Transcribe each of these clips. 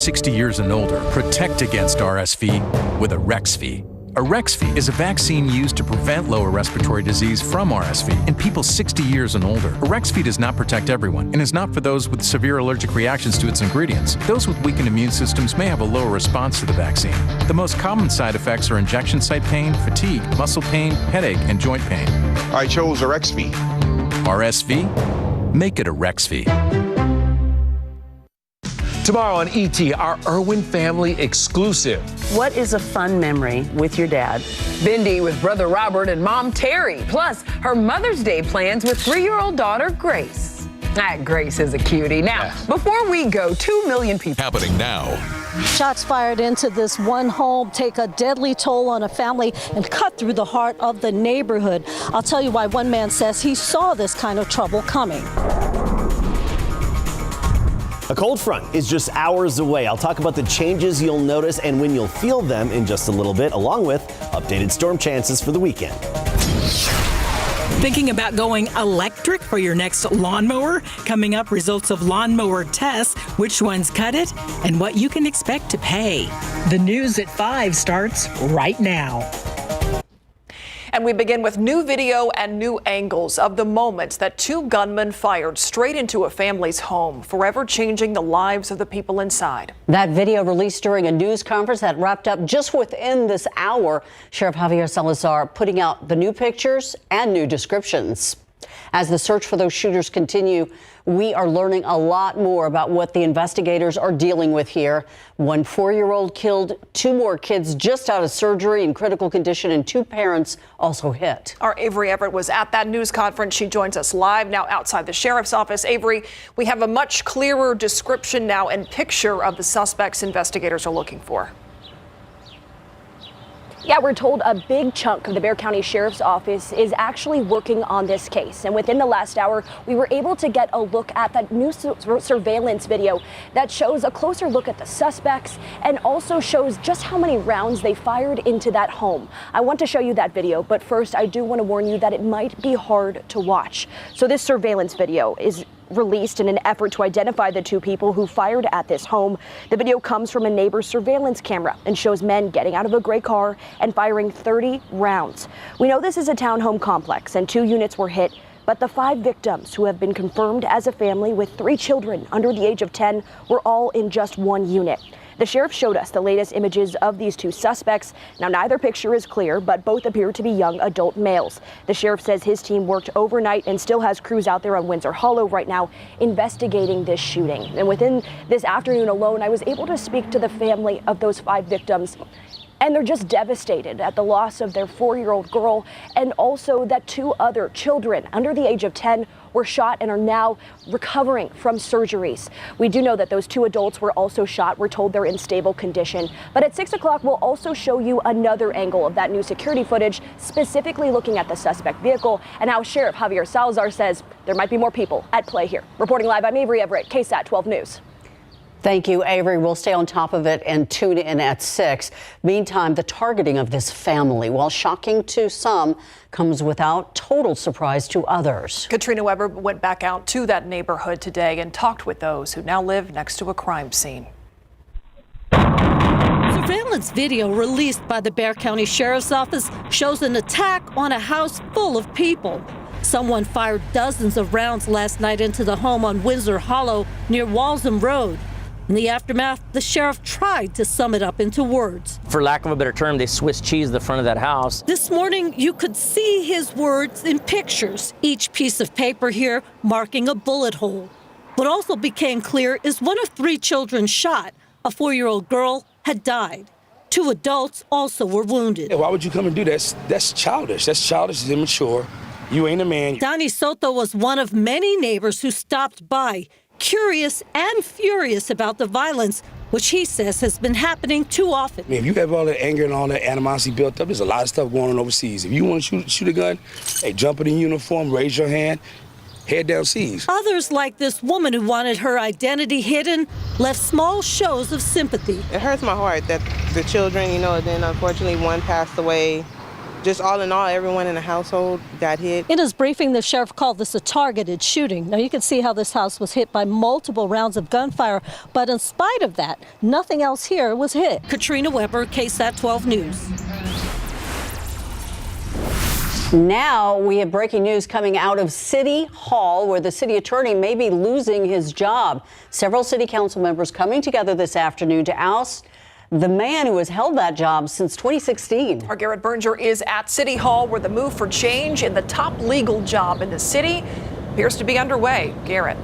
60 years and older, protect against RSV with Arexvy. Arexvy is a vaccine used to prevent lower respiratory disease from RSV in people 60 years and older. Arexvy does not protect everyone and is not for those with severe allergic reactions to its ingredients. Those with weakened immune systems may have a lower response to the vaccine. The most common side effects are injection site pain, fatigue, muscle pain, headache, and joint pain. I chose Arexvy. RSV? Make it Arexvy. Tomorrow on ET, our Irwin family exclusive. What is a fun memory with your dad? Bindi with brother Robert and mom Terry. Plus, her Mother's Day plans with 3-year-old daughter Grace. Grace is a cutie. Now, before we go, 2 million people. Happening now. Shots fired into this one home take a deadly toll on a family and cut through the heart of the neighborhood. I'll tell you why one man says he saw this kind of trouble coming. A cold front is just hours away. I'll talk about the changes you'll notice and when you'll feel them in just a little bit, along with updated storm chances for the weekend. Thinking about going electric for your next lawnmower? Coming up, results of lawnmower tests, which ones cut it, and what you can expect to pay. The news at 5 starts right now. And we begin with new video and new angles of the moments that 2 gunmen fired straight into a family's home, forever changing the lives of the people inside. That video released during a news conference that wrapped up just within this hour. Sheriff Javier Salazar putting out the new pictures and new descriptions. As the search for those shooters continue, we are learning a lot more about what the investigators are dealing with here. 1 4-year-old killed, 2 more kids just out of surgery in critical condition, and 2 parents also hit. Our Avery Everett was at that news conference. She joins us live now outside the sheriff's office. Avery, we have a much clearer description now and picture of the suspects investigators are looking for. Yeah, we're told a big chunk of the Bexar County Sheriff's Office is actually working on this case. And within the last hour, we were able to get a look at that new surveillance video that shows a closer look at the suspects and also shows just how many rounds they fired into that home. I want to show you that video, but first I do want to warn you that it might be hard to watch. So this surveillance video is released in an effort to identify the 2 people who fired at this home. The video comes from a neighbor's surveillance camera and shows men getting out of a gray car and firing 30 rounds. We know this is a townhome complex and 2 units were hit, but the 5 victims who have been confirmed as a family with 3 children under the age of 10 were all in just 1 unit. The sheriff showed us the latest images of these 2 suspects. Now, neither picture is clear, but both appear to be young adult males. The sheriff says his team worked overnight and still has crews out there on Windsor Hollow right now investigating this shooting. And within this afternoon alone, I was able to speak to the family of those 5 victims. And they're just devastated at the loss of their 4-year-old girl and also that 2 other children under the age of 10 were shot and are now recovering from surgeries. We do know that those 2 adults were also shot. We're told they're in stable condition. But at 6 o'clock, we'll also show you another angle of that new security footage, specifically looking at the suspect vehicle and how Sheriff Javier Salazar says there might be more people at play here. Reporting live, I'm Avery Everett, KSAT 12 News. Thank you, Avery. We'll stay on top of it and tune in at 6. Meantime, the targeting of this family, while shocking to some, comes without total surprise to others. Katrina Weber went back out to that neighborhood today and talked with those who now live next to a crime scene. Surveillance video released by the Bexar County Sheriff's Office shows an attack on a house full of people. Someone fired dozens of rounds last night into the home on Windsor Hollow near Walsham Road. In the aftermath, the sheriff tried to sum it up into words. For lack of a better term, they Swiss cheesed the front of that house. This morning, you could see his words in pictures, each piece of paper here marking a bullet hole. What also became clear is 1 of 3 children shot. A 4-year-old girl had died. 2 adults also were wounded. Why would you come and do that? That's childish. That's childish. It's immature. You ain't a man. Donnie Soto was one of many neighbors who stopped by, curious and furious about the violence, which he says has been happening too often. I mean, if you have all that anger and all that animosity built up, there's a lot of stuff going on overseas. If you want to shoot a gun, hey, jump in uniform, raise your hand, head down seas. Others, like this woman who wanted her identity hidden, left small shows of sympathy. It hurts my heart that the children, then unfortunately 1 passed away Just all in all, everyone in the household got hit. In his briefing, the sheriff called this a targeted shooting. Now, you can see how this house was hit by multiple rounds of gunfire, but in spite of that, nothing else here was hit. Katrina Weber, KSAT 12 News. Now we have breaking news coming out of City Hall, where the city attorney may be losing his job. Several city council members coming together this afternoon to oust the man who has held that job since 2016. Our Garrett Berger is at City Hall, where the move for change in the top legal job in the city appears to be underway. Garrett.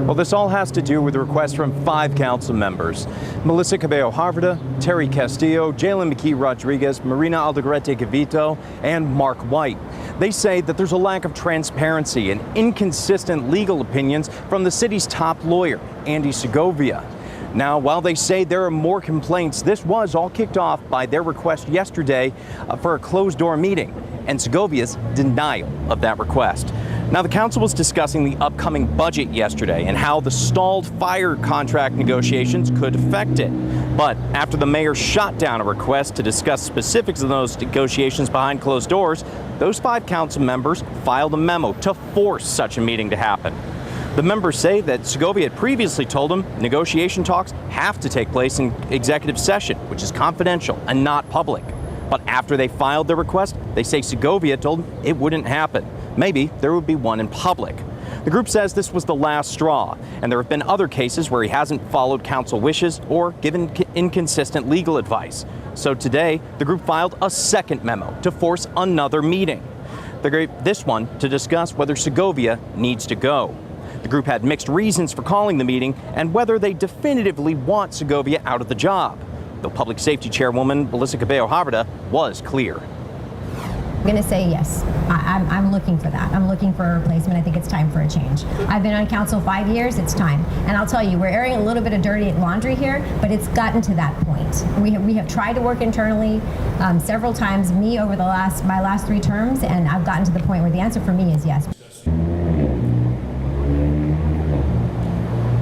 Well, this all has to do with a request from 5 council members: Melissa Cabello-Harvada, Terry Castillo, Jalen McKee-Rodriguez, Marina Aldegrete-Gavito, and Mark White. They say that there's a lack of transparency and inconsistent legal opinions from the city's top lawyer, Andy Segovia. Now, while they say there are more complaints, this was all kicked off by their request yesterday for a closed-door meeting and Segovia's denial of that request. Now, the council was discussing the upcoming budget yesterday and how the stalled fire contract negotiations could affect it. But after the mayor shot down a request to discuss specifics of those negotiations behind closed doors, those 5 council members filed a memo to force such a meeting to happen. The members say that Segovia had previously told them negotiation talks have to take place in executive session, which is confidential and not public. But after they filed their request, they say Segovia told them it wouldn't happen. Maybe there would be one in public. The group says this was the last straw, and there have been other cases where he hasn't followed council wishes or given inconsistent legal advice. So today, the group filed a second memo to force another meeting. This one to discuss whether Segovia needs to go. The group had mixed reasons for calling the meeting and whether they definitively want Segovia out of the job. Though Public Safety Chairwoman Melissa Cabello-Harvada was clear. I'm going to say yes. I'm looking for that. I'm looking for a replacement. I think it's time for a change. I've been on council 5 years. It's time. And I'll tell you, we're airing a little bit of dirty laundry here, but it's gotten to that point. We have tried to work internally several times, me over my last 3 terms, and I've gotten to the point where the answer for me is yes.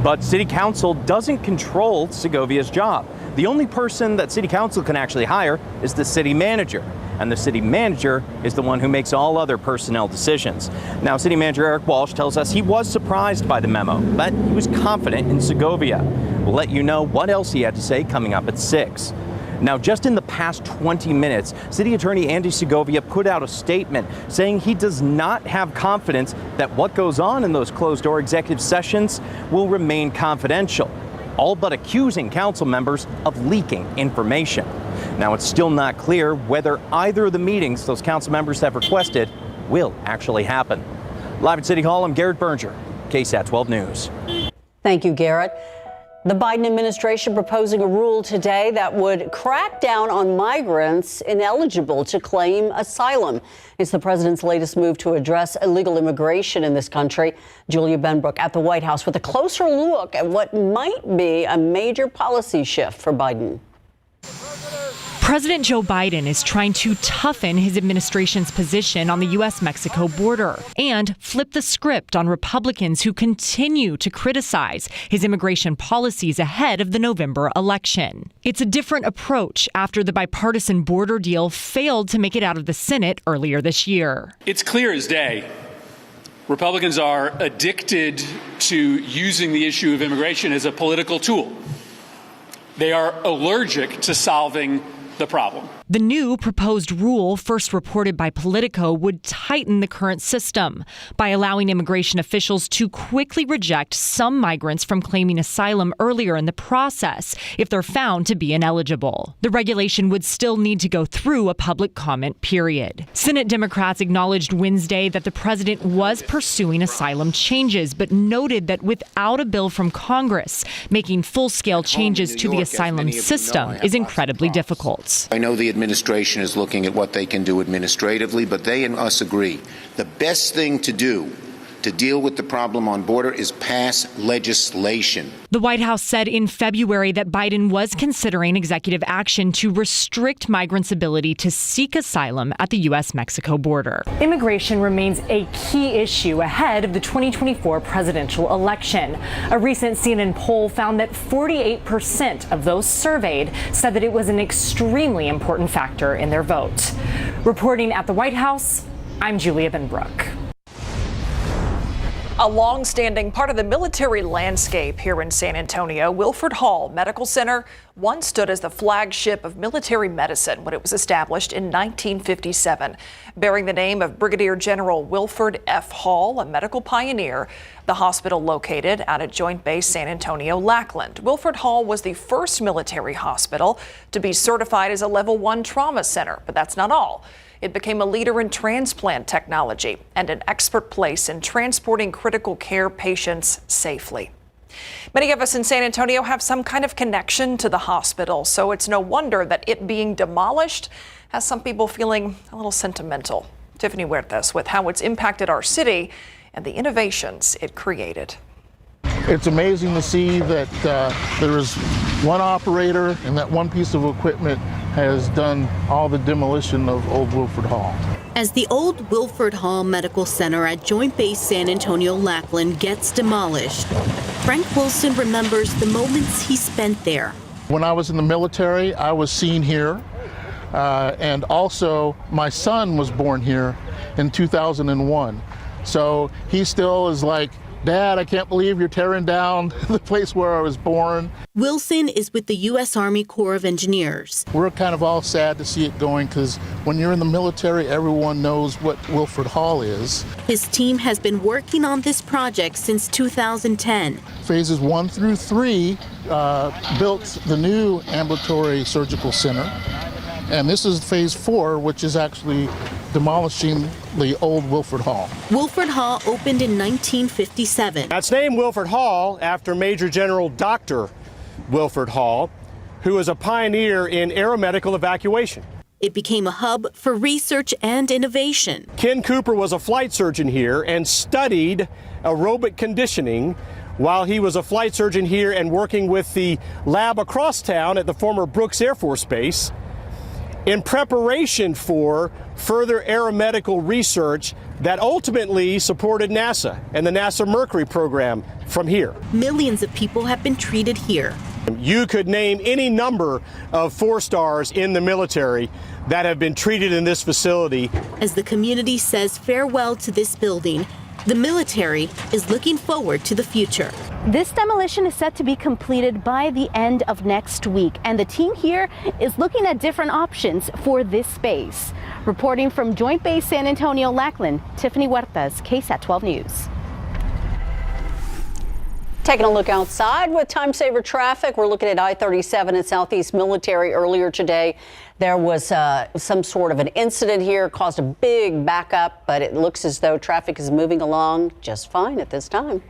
But City Council doesn't control Segovia's job. The only person that City Council can actually hire is the city manager. And the city manager is the one who makes all other personnel decisions. Now, City Manager Eric Walsh tells us he was surprised by the memo, but he was confident in Segovia. We'll let you know what else he had to say coming up at 6. Now, just in the past 20 minutes, City Attorney Andy Segovia put out a statement saying he does not have confidence that what goes on in those closed-door executive sessions will remain confidential, all but accusing council members of leaking information. Now, it's still not clear whether either of the meetings those council members have requested will actually happen. Live at City Hall, I'm Garrett Berger, KSAT 12 News. Thank you, Garrett. The Biden administration proposing a rule today that would crack down on migrants ineligible to claim asylum. It's the president's latest move to address illegal immigration in this country. Julia Benbrook at the White House with a closer look at what might be a major policy shift for Biden. President Joe Biden is trying to toughen his administration's position on the U.S.-Mexico border and flip the script on Republicans who continue to criticize his immigration policies ahead of the November election. It's a different approach after the bipartisan border deal failed to make it out of the Senate earlier this year. It's clear as day. Republicans are addicted to using the issue of immigration as a political tool. They are allergic to solving the problem. The new proposed rule, first reported by Politico, would tighten the current system by allowing immigration officials to quickly reject some migrants from claiming asylum earlier in the process if they're found to be ineligible. The regulation would still need to go through a public comment period. Senate Democrats acknowledged Wednesday that the president was pursuing asylum changes, but noted that without a bill from Congress, making full-scale changes to the asylum system is incredibly difficult. I know the administration is looking at what they can do administratively, but they and us agree the best thing to do to deal with the problem on border is pass legislation. The White House said in February that Biden was considering executive action to restrict migrants' ability to seek asylum at the U.S.-Mexico border. Immigration remains a key issue ahead of the 2024 presidential election. A recent CNN poll found that 48% of those surveyed said that it was an extremely important factor in their vote. Reporting at the White House, I'm Julia Benbrook. A long-standing part of the military landscape here in San Antonio, Wilford Hall Medical Center once stood as the flagship of military medicine when it was established in 1957. Bearing the name of Brigadier General Wilford F. Hall, a medical pioneer, the hospital located out at Joint Base San Antonio, Lackland. Wilford Hall was the first military hospital to be certified as a Level 1 trauma center, but that's not all. It became a leader in transplant technology and an expert place in transporting critical care patients safely. Many of us in San Antonio have some kind of connection to the hospital, so it's no wonder that it being demolished has some people feeling a little sentimental. Tiffany Huertas with how it's impacted our city and the innovations it created. It's amazing to see that there is one operator and that one piece of equipment has done all the demolition of old Wilford Hall. As the old Wilford Hall Medical Center at Joint Base San Antonio Lackland gets demolished, Frank Wilson remembers the moments he spent there. When I was in the military, I was seen here, and also my son was born here in 2001. So he still is like, Dad, I can't believe you're tearing down the place where I was born. Wilson is with the U.S. Army Corps of Engineers. We're kind of all sad to see it going because when you're in the military, everyone knows what Wilford Hall is. His team has been working on this project since 2010. Phases 1 through 3 built the new ambulatory surgical center. And this is phase 4, which is actually demolishing the old Wilford Hall. Wilford Hall opened in 1957. It's named Wilford Hall after Major General Dr. Wilford Hall, who was a pioneer in aeromedical evacuation. It became a hub for research and innovation. Ken Cooper was a flight surgeon here and studied aerobic conditioning while he was a flight surgeon here and working with the lab across town at the former Brooks Air Force Base in preparation for further aeromedical research that ultimately supported NASA and the NASA Mercury program from here. Millions of people have been treated here. You could name any number of 4-stars in the military that have been treated in this facility. As the community says farewell to this building, the military is looking forward to the future. This demolition is set to be completed by the end of next week, and the team here is looking at different options for this space. Reporting from Joint Base San Antonio, Lackland, Tiffany Huertas, KSAT 12 News. Taking a look outside with time saver traffic. We're looking at I-37 at Southeast Military earlier today. There was some sort of an incident here, caused a big backup, but it looks as though traffic is moving along just fine at this time.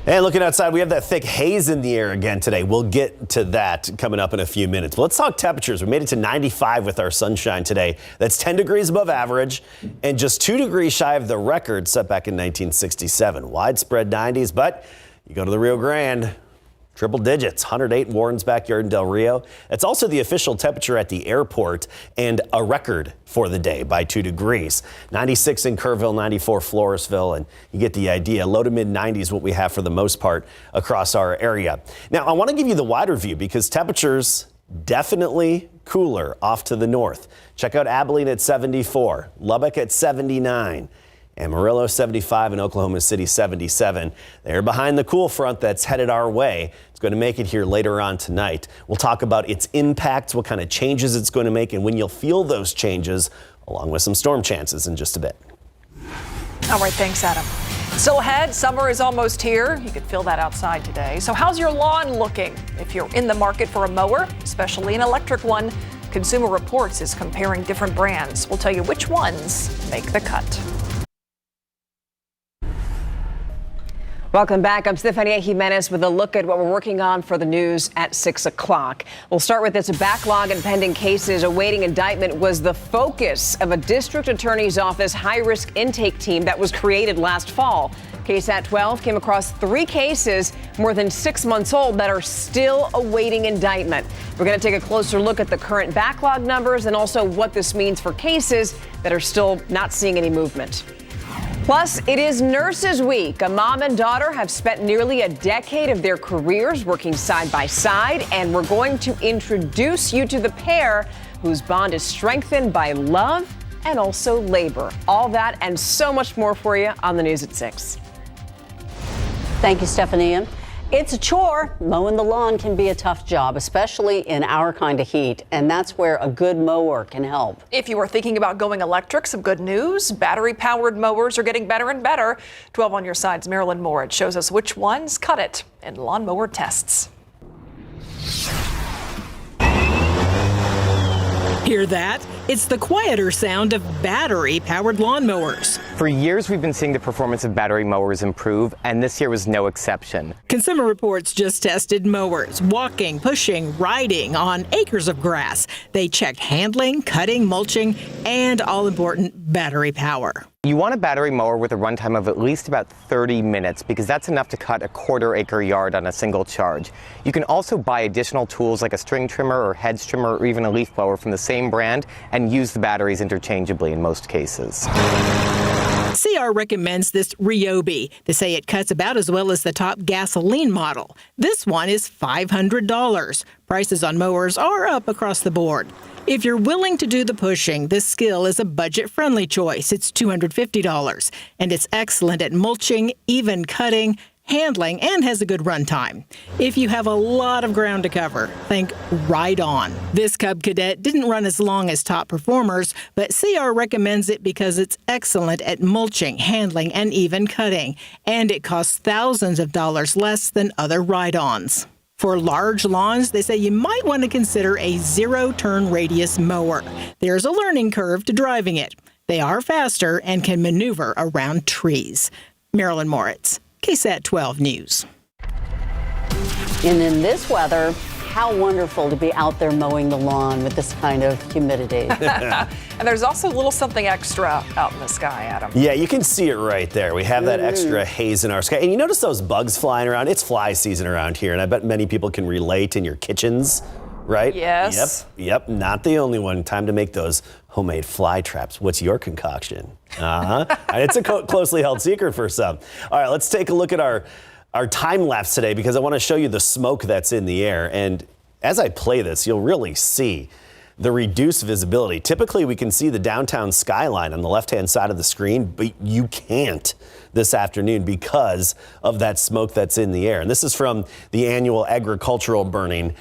And looking outside, we have that thick haze in the air again today. We'll get to that coming up in a few minutes. But let's talk temperatures. We made it to 95 with our sunshine today. That's 10 degrees above average and just 2 degrees shy of the record set back in 1967. Widespread 90s, but you go to the Rio Grande, triple digits, 108 in Warren's backyard in Del Rio. That's also the official temperature at the airport and a record for the day by 2 degrees. 96 in Kerrville, 94 Floresville, and you get the idea. Low to mid 90s what we have for the most part across our area. Now, I want to give you the wider view because temperatures definitely cooler off to the north. Check out Abilene at 74, Lubbock at 79. Amarillo 75 and Oklahoma City 77. They're behind the cool front that's headed our way. It's going to make it here later on tonight. We'll talk about its impacts, what kind of changes it's going to make, and when you'll feel those changes, along with some storm chances in just a bit. All right, thanks, Adam. Still ahead, summer is almost here. You can feel that outside today. So how's your lawn looking? If you're in the market for a mower, especially an electric one, Consumer Reports is comparing different brands. We'll tell you which ones make the cut. Welcome back. I'm Stefania Jimenez with a look at what we're working on for the news at 6 o'clock. We'll start with this. A backlog in pending cases awaiting indictment was the focus of a district attorney's office high-risk intake team that was created last fall. KSAT 12 came across 3 cases more than 6 months old that are still awaiting indictment. We're going to take a closer look at the current backlog numbers and also what this means for cases that are still not seeing any movement. Plus, it is Nurses Week. A mom and daughter have spent nearly a decade of their careers working side by side, and we're going to introduce you to the pair whose bond is strengthened by love and also labor. All that and so much more for you on the news at 6. Thank you, Stephanie. It's a chore. Mowing the lawn can be a tough job, especially in our kind of heat, and that's where a good mower can help. If you are thinking about going electric, some good news. Battery-powered mowers are getting better and better. 12 on your side's Marilyn Moritz shows us which ones cut it in lawnmower tests. Hear that? It's the quieter sound of battery-powered lawnmowers. For years, we've been seeing the performance of battery mowers improve, and this year was no exception. Consumer Reports just tested mowers, walking, pushing, riding on acres of grass. They checked handling, cutting, mulching, and all-important battery power. You want a battery mower with a runtime of at least about 30 minutes because that's enough to cut a quarter-acre yard on a single charge. You can also buy additional tools like a string trimmer or hedge trimmer or even a leaf blower from the same brand and use the batteries interchangeably in most cases. CR recommends this Ryobi. They say it cuts about as well as the top gasoline model. This one is $500. Prices on mowers are up across the board. If you're willing to do the pushing, this skill is a budget-friendly choice. It's $250, and it's excellent at mulching, even cutting, handling, and has a good run time. If you have a lot of ground to cover, think Ride On. This Cub Cadet didn't run as long as top performers, but CR recommends it because it's excellent at mulching, handling, and even cutting, and it costs thousands of dollars less than other ride-ons. For large lawns, they say you might want to consider a zero-turn radius mower. There's a learning curve to driving it. They are faster and can maneuver around trees. Marilyn Moritz, KSAT 12 News. And in this weather, how wonderful to be out there mowing the lawn with this kind of humidity. And there's also a little something extra out in the sky, Adam. Yeah, you can see it right there. We have that extra haze in our sky. And you notice those bugs flying around? It's fly season around here, and I bet many people can relate in your kitchens, right? Yes. Yep, not the only one. Time to make those homemade fly traps. What's your concoction? It's a closely held secret for some. All right, let's take a look at our time lapse today because I want to show you the smoke that's in the air. And as I play this, you'll really see the reduced visibility. Typically, we can see the downtown skyline on the left-hand side of the screen, but you can't this afternoon because of that smoke that's in the air. And this is from the annual agricultural burning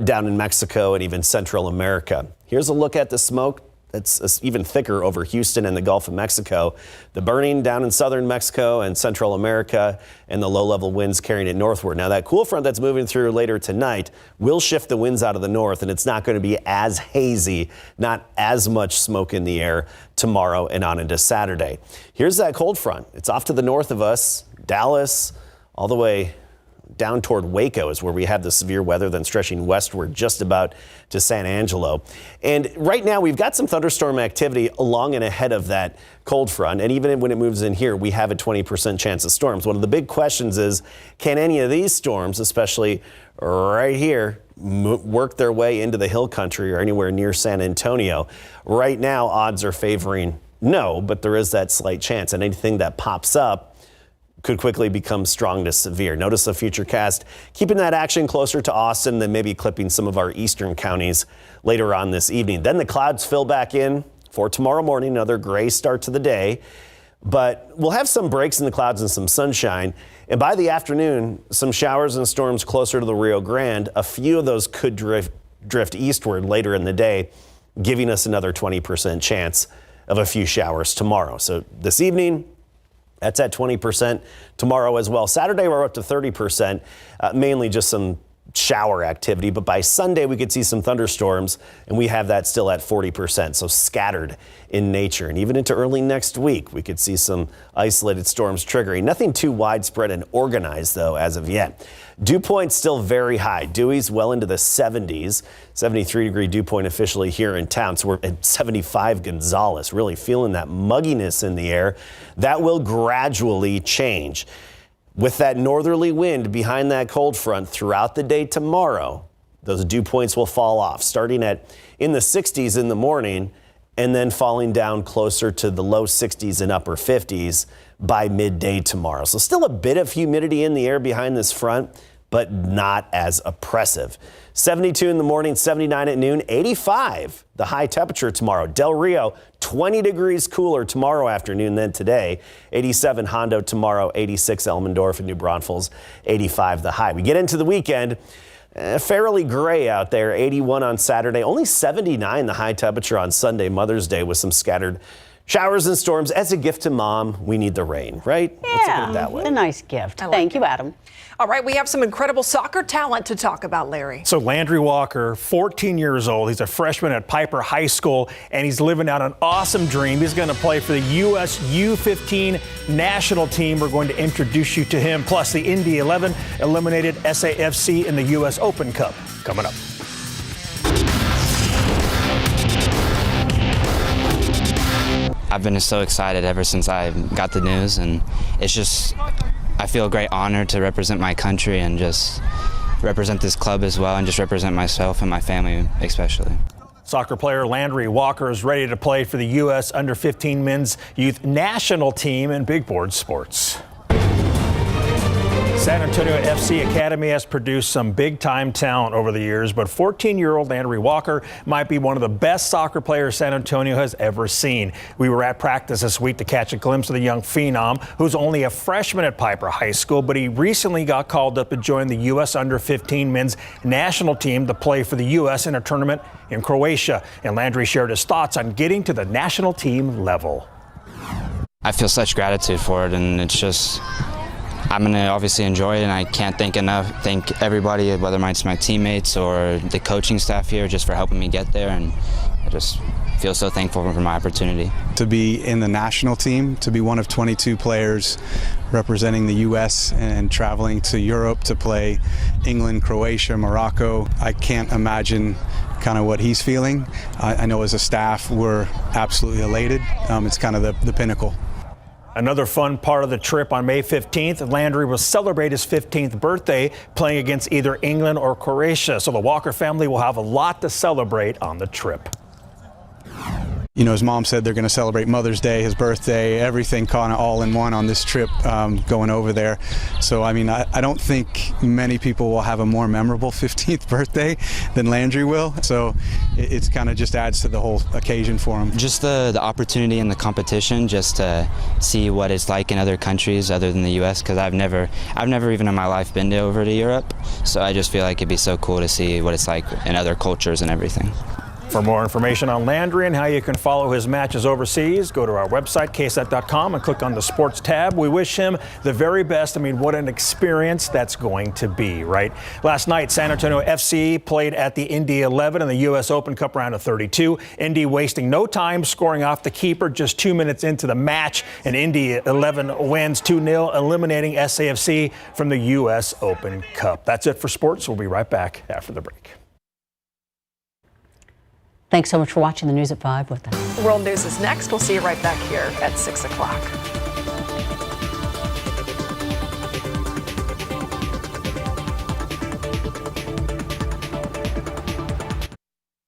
down in Mexico and even Central America. Here's a look at the smoke. It's even thicker over Houston and the Gulf of Mexico. The burning down in southern Mexico and Central America and the low-level winds carrying it northward. Now, that cool front that's moving through later tonight will shift the winds out of the north, and it's not going to be as hazy, not as much smoke in the air tomorrow and on into Saturday. Here's that cold front. It's off to the north of us, Dallas, all the way down toward Waco is where we have the severe weather, then stretching westward just about to San Angelo. And right now we've got some thunderstorm activity along and ahead of that cold front. And even when it moves in here, we have a 20% chance of storms. One of the big questions is, can any of these storms, especially right here, work their way into the hill country or anywhere near San Antonio? Right now, odds are favoring no, but there is that slight chance. And anything that pops up could quickly become strong to severe. Notice the futurecast keeping that action closer to Austin than maybe clipping some of our eastern counties later on this evening. Then the clouds fill back in for tomorrow morning, another gray start to the day. But we'll have some breaks in the clouds and some sunshine. And by the afternoon, some showers and storms closer to the Rio Grande. A few of those could drift eastward later in the day, giving us another 20% chance of a few showers tomorrow. So this evening, that's at 20%. Tomorrow as well. Saturday, we're up to 30%, mainly just some shower activity, but by Sunday we could see some thunderstorms, and we have that still at 40%, so scattered in nature. And even into early next week, we could see some isolated storms triggering. Nothing too widespread and organized, though, as of yet. Dew point's still very high. Dewey's well into the 70s. 73-degree dew point officially here in town, so we're at 75 Gonzales, really feeling that mugginess in the air. That will gradually change. With that northerly wind behind that cold front throughout the day tomorrow, those dew points will fall off, starting in the 60s in the morning and then falling down closer to the low 60s and upper 50s by midday tomorrow. So still a bit of humidity in the air behind this front, but not as oppressive. 72 in the morning, 79 at noon, 85 the high temperature tomorrow. Del Rio, 20 degrees cooler tomorrow afternoon than today. 87 Hondo tomorrow, 86 Elmendorf and New Braunfels, 85 the high. We get into the weekend, fairly gray out there, 81 on Saturday, only 79 the high temperature on Sunday, Mother's Day, with some scattered showers and storms. As a gift to Mom, we need the rain, right? Yeah, let's put it that way. A nice gift. Thank you, Adam. All right, we have some incredible soccer talent to talk about, Larry. So Landry Walker, 14 years old. He's a freshman at Piper High School, and he's living out an awesome dream. He's going to play for the U.S. U15 national team. We're going to introduce you to him. Plus, the Indy 11 eliminated SAFC in the U.S. Open Cup. Coming up. I've been so excited ever since I got the news, and it's just, I feel a great honor to represent my country and just represent this club as well, and just represent myself and my family especially. Soccer player Landry Walker is ready to play for the U.S. Under-15 men's youth national team in big board sports. San Antonio FC Academy has produced some big-time talent over the years, but 14-year-old Landry Walker might be one of the best soccer players San Antonio has ever seen. We were at practice this week to catch a glimpse of the young phenom, who's only a freshman at Piper High School, but he recently got called up to join the U.S. Under-15 men's national team to play for the U.S. in a tournament in Croatia. And Landry shared his thoughts on getting to the national team level. I feel such gratitude for it, and it's just, I'm going to obviously enjoy it, and I can't thank everybody, whether it's my teammates or the coaching staff here, just for helping me get there, and I just feel so thankful for my opportunity. To be in the national team, to be one of 22 players representing the U.S. and traveling to Europe to play England, Croatia, Morocco, I can't imagine kind of what he's feeling. I know as a staff we're absolutely elated. It's kind of the pinnacle. Another fun part of the trip on May 15th, Landry will celebrate his 15th birthday playing against either England or Croatia. So the Walker family will have a lot to celebrate on the trip. You know, his mom said they're going to celebrate Mother's Day, his birthday, everything kind of all in one on this trip going over there. So, I mean, I don't think many people will have a more memorable 15th birthday than Landry will. So it's kind of just adds to the whole occasion for him. Just the opportunity and the competition, just to see what it's like in other countries other than the U.S., because I've never even in my life been over to Europe. So I just feel like it'd be so cool to see what it's like in other cultures and everything. For more information on Landry and how you can follow his matches overseas, go to our website, KSAT.com, and click on the sports tab. We wish him the very best. I mean, what an experience that's going to be, right? Last night, San Antonio FC played at the Indy 11 in the U.S. Open Cup round of 32. Indy wasting no time, scoring off the keeper just 2 minutes into the match. And Indy 11 wins 2-0, eliminating SAFC from the U.S. Open Cup. That's it for sports. We'll be right back after the break. Thanks so much for watching the News at 5 with us. World News is next. We'll see you right back here at 6 o'clock.